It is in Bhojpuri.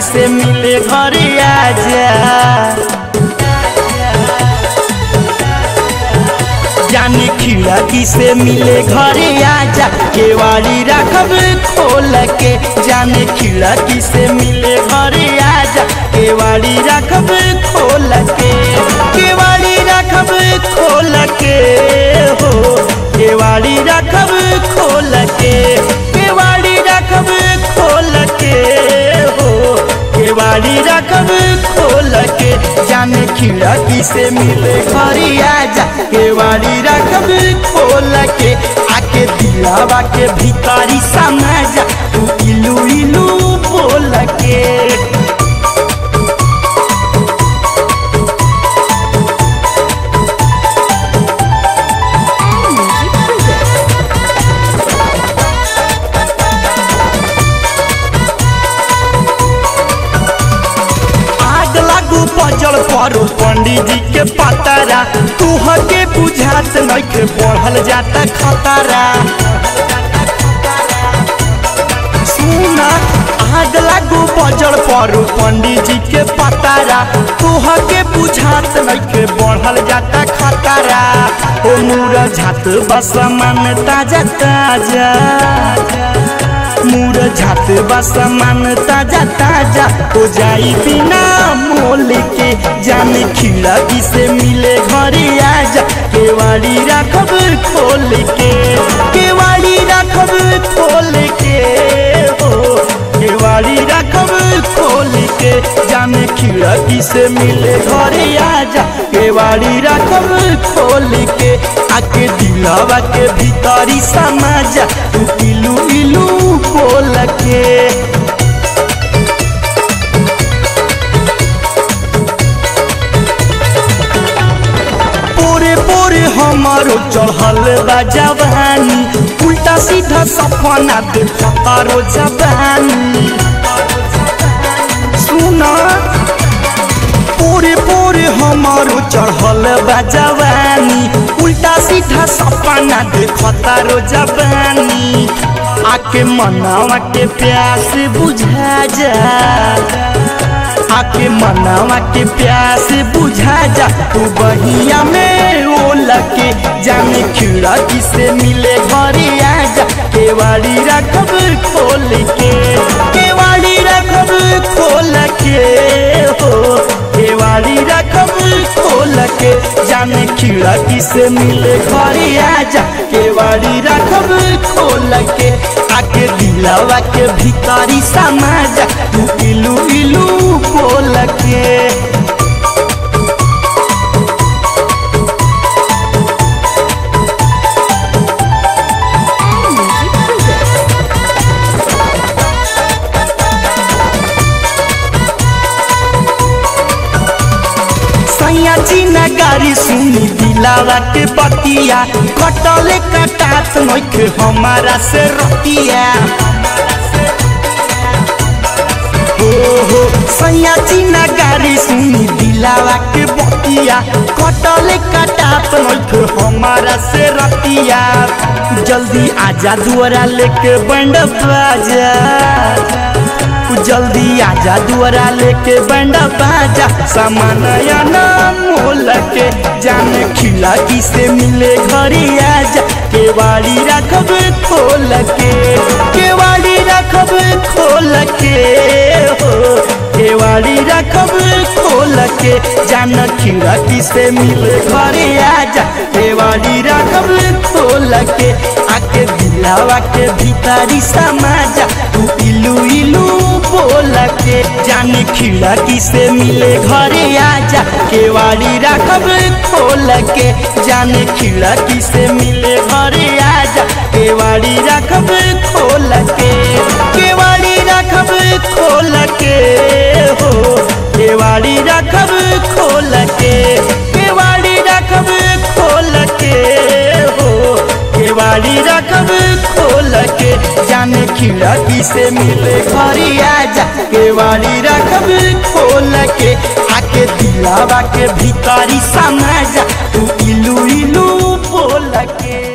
से मिले घरे आजा। जाने खिड़की से मिले घरे आजा, केवाड़ी रखब खोल के। जाने खिड़की से मिले घरे आजा, केवाड़ी रखब खोल के। केवाड़ी रखब खोल के हो, केवाड़ी रखब खोल के। केवाड़ी रखब खोल के हो, केवाड़ी रखब खोल के। जाने खिड़की से मिले घरे आजा, केवाड़ी रखब खोल के। आके दिलावा के भीतरी समा जा, तू इलू इलू बोल के। पजल परो पंडित जी के पतारा, तुहके बुझात नइखे बढ़ल जाता खतरा। सुना आग लागू पजल परो पंडित जी के पतारा, तुहके बुझात नइखे बढ़ल जाता खतरा। ओ मुरझात बसमान ताजा ताजा, मुरझात बसमान ताजा ताजा हो जाई बिना मोल के। जाने खिड़की से मिले घरे आजा, केवाड़ी रखब खोल के। केवाड़ी रखब खोल के हो, केवाड़ी रखब खोल के। जाने खिड़की से मिले घरे आजा, केवाड़ी रखब खोल के। आके दिलावा के भीतरी समा जा, तू इलू इलू बोल के। पोरे पोरे हमारो चढ़ल बा जवानी, उल्टा सीधा सपना देखता रो जवानी। सुना पोरे पोरे हमारो चढ़ल बा जवानी, उल्टा सीधा सपना देखता रो जवानी। आके मनावा के प्यास बुझा जा, आके मनावा के प्यास बुझा जा, तू बहिया में ओल के। जाने खिड़की से मिले घरे आजा, केवाड़ी रखब खोल के। केवाड़ी रखब खोल के हो, केवाड़ी रखब खोल के। जाने खिड़की से मिले घरे आजा, केवाड़ी रखब खोल के। आके दिलावा के भीतरी समा जा, तू इलू इलू बोल के। सैया गाड़ी सुनी दिलावा के बतिया, कटले कटात नइखे हमारा से रतिया। हो सैया गाड़ी सुनी दिलावा के बतिया, कटले कटात नइखे हमारा से रतिया। जल्दी आजा दुआरा लेके बैंड बाजा, जल्दी आजा दुआरा लेके बैंड बाजा। सामान मोल के। जाने खिड़की से मिले घरे आजा, केवाड़ी रखब खोल के। केवाड़ी रखब खोल के हो, केवाड़ी रखब खोल के। जाने खिड़की से मिले घरे आजा, केवाड़ी रखब खोल के। आके दिलावा के भीतरी समा जा, तू इलू इलू बोल के। जाने खिड़की से मिले घरे आजा, केवाड़ी रखब खोल के। जाने खिड़की से मिले घरे आजा, केवाड़ी रखब खोल के। केवाड़ी रखब खोल के हो, केवाड़ी रखब खोल के। केवाड़ी रखब खोल के हो, केवाड़ी रखब खोल के। जाने खिड़की से मिले घरे आजा, केवाड़ी रखब खोल के। आके दिलावा के भीतरी समा जा, तू इलू इलू बोल के।